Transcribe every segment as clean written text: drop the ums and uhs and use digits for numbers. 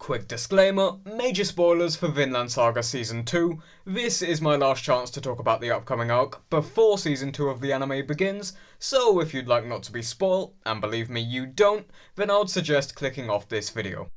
Quick disclaimer, major spoilers for Vinland Saga Season 2. This is my last chance to talk about the upcoming arc before Season 2 of the anime begins, so if you'd like not to be spoiled, and believe me you don't, then I would suggest clicking off this video.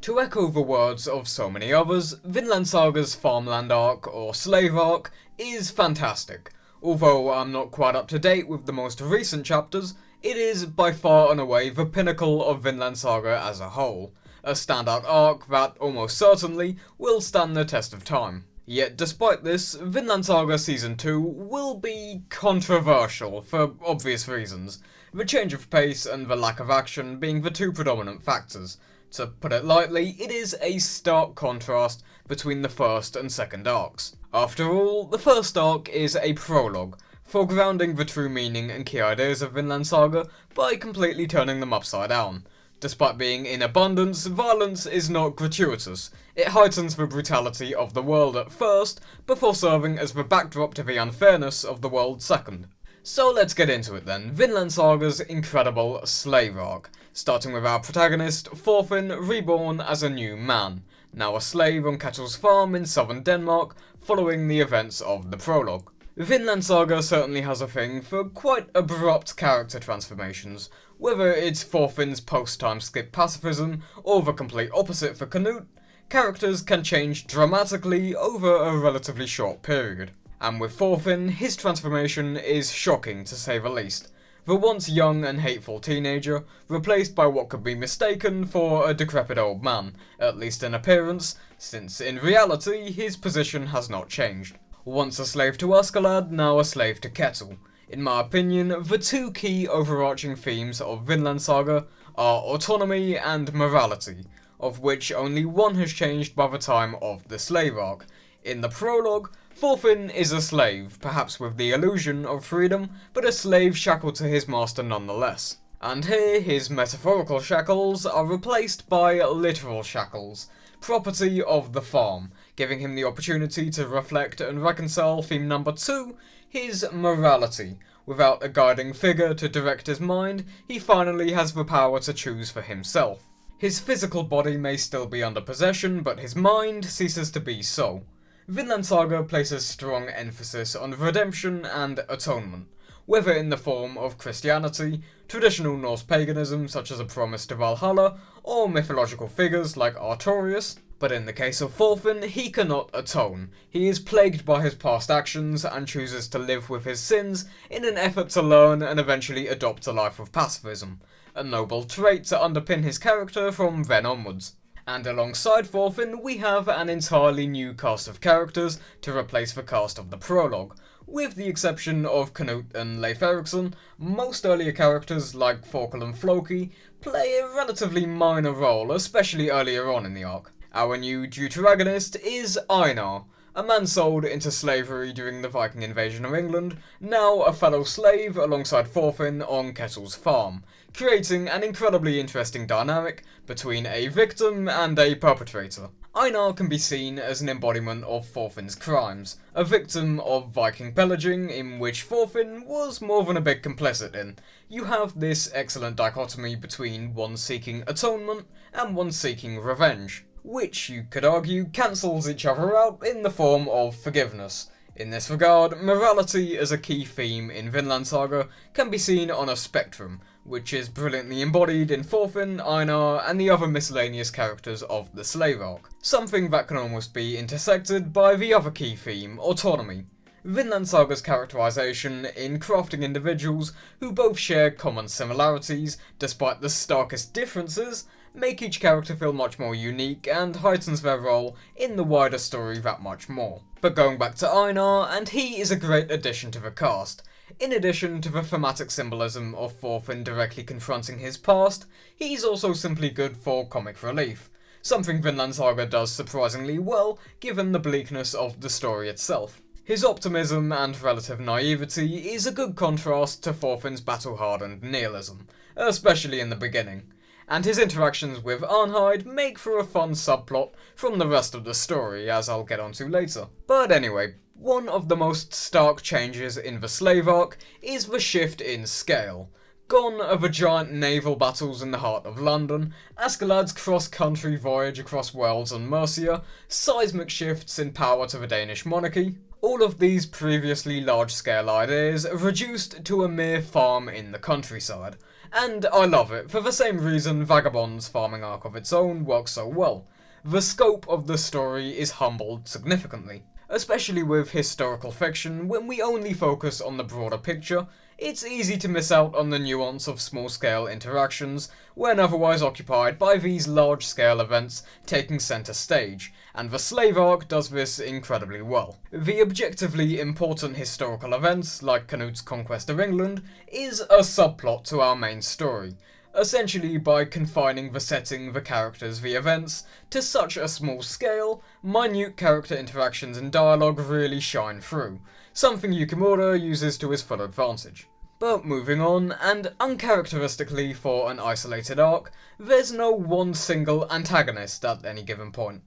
To echo the words of so many others, Vinland Saga's farmland arc, or slave arc, is fantastic. Although I'm not quite up to date with the most recent chapters, it is by far and away the pinnacle of Vinland Saga as a whole. A standout arc that almost certainly will stand the test of time. Yet despite this, Vinland Saga Season 2 will be controversial for obvious reasons, the change of pace and the lack of action being the two predominant factors. To put it lightly, it is a stark contrast between the first and second arcs. After all, the first arc is a prologue, foregrounding the true meaning and key ideas of Vinland Saga by completely turning them upside down. Despite being in abundance, violence is not gratuitous. It heightens the brutality of the world at first, before serving as the backdrop to the unfairness of the world second. So let's get into it then, Vinland Saga's incredible slave arc, starting with our protagonist, Thorfinn, reborn as a new man, now a slave on Ketil's farm in southern Denmark, following the events of the prologue. Vinland Saga certainly has a thing for quite abrupt character transformations, whether it's Thorfinn's post-time skip pacifism or the complete opposite for Canute. Characters can change dramatically over a relatively short period. And with Thorfinn, his transformation is shocking to say the least. The once young and hateful teenager, replaced by what could be mistaken for a decrepit old man, at least in appearance, since in reality his position has not changed. Once a slave to Askeladd, now a slave to Ketil. In my opinion, the two key overarching themes of Vinland Saga are autonomy and morality, of which only one has changed by the time of the slave arc. In the prologue, Thorfinn is a slave, perhaps with the illusion of freedom, but a slave shackled to his master nonetheless. And here, his metaphorical shackles are replaced by literal shackles, property of the farm, giving him the opportunity to reflect and reconcile theme number 2, his morality. Without a guiding figure to direct his mind, he finally has the power to choose for himself. His physical body may still be under possession, but his mind ceases to be so. Vinland Saga places strong emphasis on redemption and atonement, whether in the form of Christianity, traditional Norse paganism such as a promise to Valhalla, or mythological figures like Artorius. But in the case of Thorfinn, he cannot atone. He is plagued by his past actions and chooses to live with his sins in an effort to learn and eventually adopt a life of pacifism, a noble trait to underpin his character from then onwards. And alongside Thorfinn, we have an entirely new cast of characters to replace the cast of the prologue. With the exception of Canute and Leif Erikson, most earlier characters like Thorkel and Floki play a relatively minor role, especially earlier on in the arc. Our new deuteragonist is Einar, a man sold into slavery during the Viking invasion of England, now a fellow slave alongside Thorfinn on Ketil's farm, creating an incredibly interesting dynamic between a victim and a perpetrator. Einar can be seen as an embodiment of Thorfinn's crimes, a victim of Viking pillaging in which Thorfinn was more than a bit complicit in. You have this excellent dichotomy between one seeking atonement and one seeking revenge, which you could argue cancels each other out in the form of forgiveness. In this regard, morality as a key theme in Vinland Saga can be seen on a spectrum, which is brilliantly embodied in Thorfinn, Einar, and the other miscellaneous characters of the slave arc, something that can almost be intersected by the other key theme, autonomy. Vinland Saga's characterization in crafting individuals who both share common similarities, despite the starkest differences, make each character feel much more unique and heightens their role in the wider story that much more. But going back to Einar, and he is a great addition to the cast. In addition to the thematic symbolism of Thorfinn directly confronting his past, he's also simply good for comic relief, something Vinland Saga does surprisingly well given the bleakness of the story itself. His optimism and relative naivety is a good contrast to Thorfinn's battle-hardened nihilism, especially in the beginning. And his interactions with Arnheid make for a fun subplot from the rest of the story, as I'll get onto later. But anyway, one of the most stark changes in the slave arc is the shift in scale. Gone are the giant naval battles in the heart of London, Askeladd's cross-country voyage across Wales and Mercia, seismic shifts in power to the Danish monarchy. All of these previously large-scale ideas are reduced to a mere farm in the countryside. And I love it, for the same reason Vagabond's farming arc of its own works so well. The scope of the story is humbled significantly. Especially with historical fiction, when we only focus on the broader picture, it's easy to miss out on the nuance of small-scale interactions when otherwise occupied by these large-scale events taking centre stage, and the slave arc does this incredibly well. The objectively important historical events, like Canute's conquest of England, is a subplot to our main story. Essentially, by confining the setting, the characters, the events, to such a small scale, minute character interactions and dialogue really shine through, something Yukimura uses to his full advantage. But moving on, and uncharacteristically for an isolated arc, there's no one single antagonist at any given point.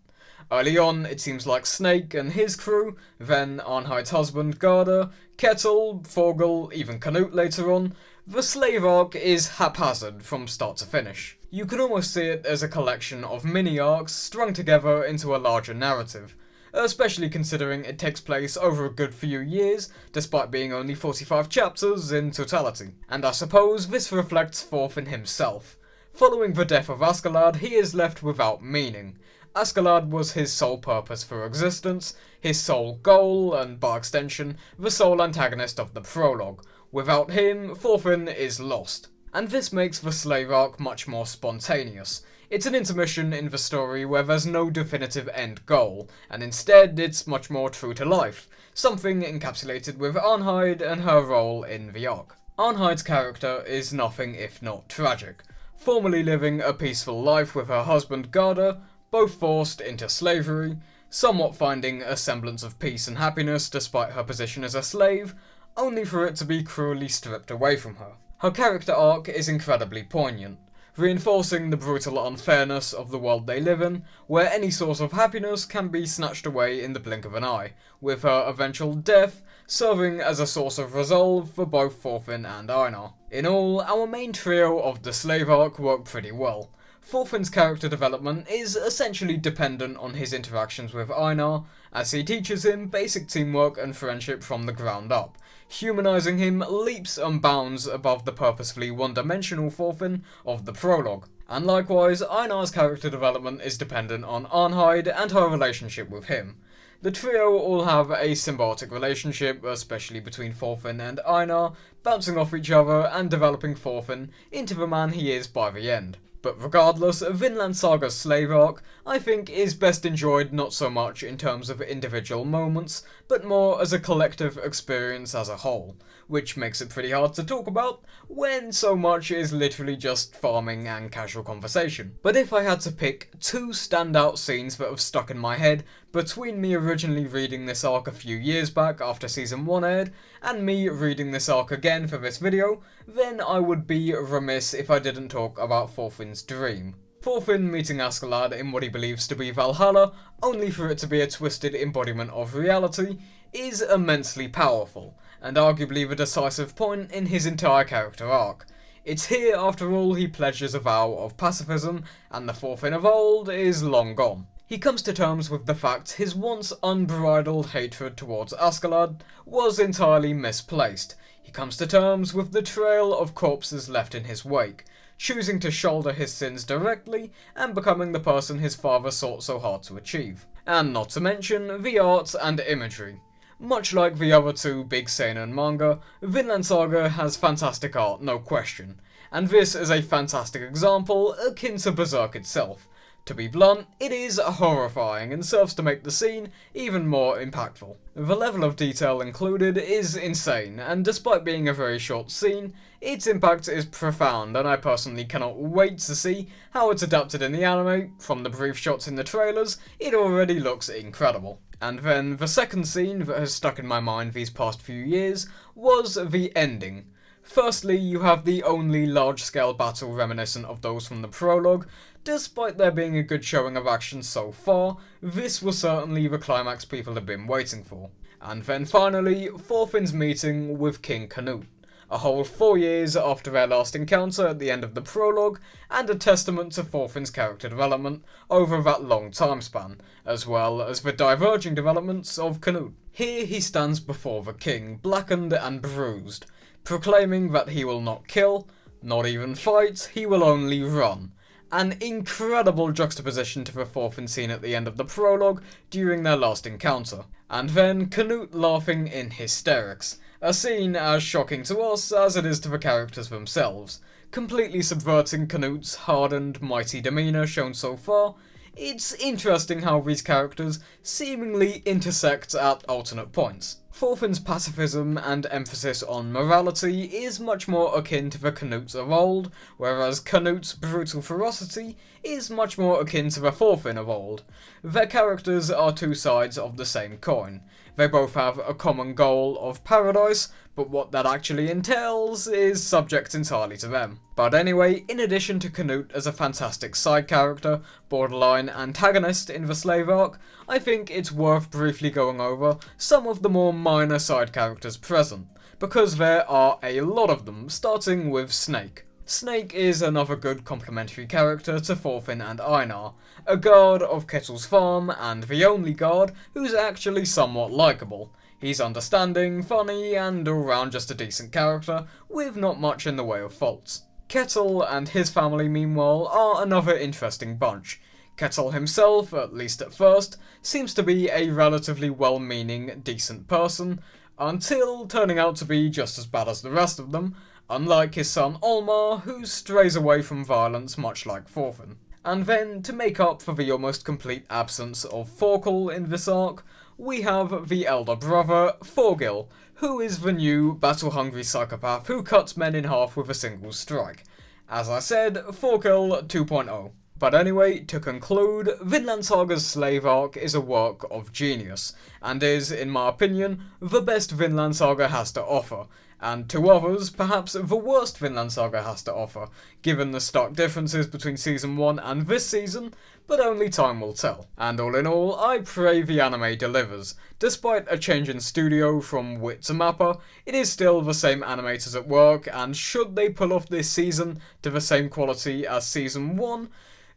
Early on, it seems like Snake and his crew, then Arnheid's husband Garda, Kettle, Forgel, even Canute later on. The slave arc is haphazard from start to finish. You can almost see it as a collection of mini-arcs strung together into a larger narrative, especially considering it takes place over a good few years, despite being only 45 chapters in totality. And I suppose this reflects Thorfinn himself. Following the death of Askeladd, he is left without meaning. Askeladd was his sole purpose for existence, his sole goal, and by extension, the sole antagonist of the prologue. Without him, Thorfinn is lost. And this makes the slave arc much more spontaneous. It's an intermission in the story where there's no definitive end goal, and instead it's much more true to life, something encapsulated with Arnheid and her role in the arc. Arnheid's character is nothing if not tragic, formerly living a peaceful life with her husband Garda, both forced into slavery, somewhat finding a semblance of peace and happiness despite her position as a slave, only for it to be cruelly stripped away from her. Her character arc is incredibly poignant, reinforcing the brutal unfairness of the world they live in, where any source of happiness can be snatched away in the blink of an eye, with her eventual death serving as a source of resolve for both Thorfinn and Einar. In all, our main trio of the slave arc work pretty well. Thorfinn's character development is essentially dependent on his interactions with Einar, as he teaches him basic teamwork and friendship from the ground up, humanizing him leaps and bounds above the purposefully one-dimensional Thorfinn of the prologue. And likewise, Einar's character development is dependent on Arnheid and her relationship with him. The trio all have a symbiotic relationship, especially between Thorfinn and Einar, bouncing off each other and developing Thorfinn into the man he is by the end. But regardless, Vinland Saga's slave arc, I think, is best enjoyed not so much in terms of individual moments, but more as a collective experience as a whole, which makes it pretty hard to talk about when so much is literally just farming and casual conversation. But if I had to pick two standout scenes that have stuck in my head between me originally reading this arc a few years back after season 1 aired, and me reading this arc again for this video, then I would be remiss if I didn't talk about Thorfinn's dream. Thorfinn meeting Askeladd in what he believes to be Valhalla, only for it to be a twisted embodiment of reality, is immensely powerful, and arguably the decisive point in his entire character arc. It's here, after all, he pledges a vow of pacifism, and the Thorfinn of old is long gone. He comes to terms with the fact his once unbridled hatred towards Askeladd was entirely misplaced. He comes to terms with the trail of corpses left in his wake, choosing to shoulder his sins directly and becoming the person his father sought so hard to achieve. And not to mention the art and imagery. Much like the other two big seinen manga, Vinland Saga has fantastic art, no question, and this is a fantastic example akin to Berserk itself. To be blunt, it is horrifying and serves to make the scene even more impactful. The level of detail included is insane, and despite being a very short scene, its impact is profound, and I personally cannot wait to see how it's adapted in the anime. From the brief shots in the trailers, it already looks incredible. And then the second scene that has stuck in my mind these past few years was the ending. Firstly, you have the only large-scale battle reminiscent of those from the prologue. Despite there being a good showing of action so far, this was certainly the climax people have been waiting for. And then finally, Thorfinn's meeting with King Canute. a whole 4 years after their last encounter at the end of the prologue, and a testament to Thorfinn's character development over that long time span, as well as the diverging developments of Canute. Here he stands before the king, blackened and bruised, proclaiming that he will not kill, not even fight, he will only run. An incredible juxtaposition to the Thorfinn scene at the end of the prologue during their last encounter. And then Canute laughing in hysterics, a scene as shocking to us as it is to the characters themselves, completely subverting Canute's hardened, mighty demeanour shown so far. It's interesting how these characters seemingly intersect at alternate points. Thorfinn's pacifism and emphasis on morality is much more akin to the Canute of old, whereas Canute's brutal ferocity is much more akin to the Thorfinn of old. Their characters are two sides of the same coin. They both have a common goal of paradise, but what that actually entails is subject entirely to them. But anyway, in addition to Canute as a fantastic side character, borderline antagonist in the Slave arc, I think it's worth briefly going over some of the more minor side characters present, because there are a lot of them, starting with Snake. Snake is another good complementary character to Thorfinn and Einar, a guard of Ketil's farm, and the only guard who's actually somewhat likeable. He's understanding, funny, and all round just a decent character, with not much in the way of faults. Ketil and his family, meanwhile, are another interesting bunch. Ketil himself, at least at first, seems to be a relatively well-meaning, decent person, until turning out to be just as bad as the rest of them, unlike his son Olmar, who strays away from violence much like Thorfinn. And then, to make up for the almost complete absence of Thorkel in this arc, we have the elder brother, Thorgil, who is the new, battle-hungry psychopath who cuts men in half with a single strike. As I said, Thorkel 2.0. But anyway, to conclude, Vinland Saga's Slave arc is a work of genius, and is, in my opinion, the best Vinland Saga has to offer, and to others, perhaps the worst Vinland Saga has to offer, given the stark differences between Season 1 and this season, but only time will tell. And all in all, I pray the anime delivers. Despite a change in studio from Wit to Mappa, it is still the same animators at work, and should they pull off this season to the same quality as Season 1,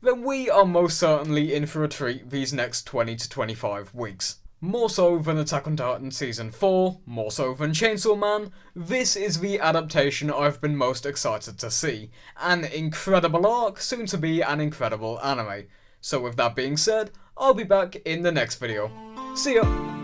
then we are most certainly in for a treat these next 20 to 25 weeks. More so than Attack on Titan Season 4, more so than Chainsaw Man, this is the adaptation I've been most excited to see. An incredible arc, soon to be an incredible anime. So with that being said, I'll be back in the next video. See ya!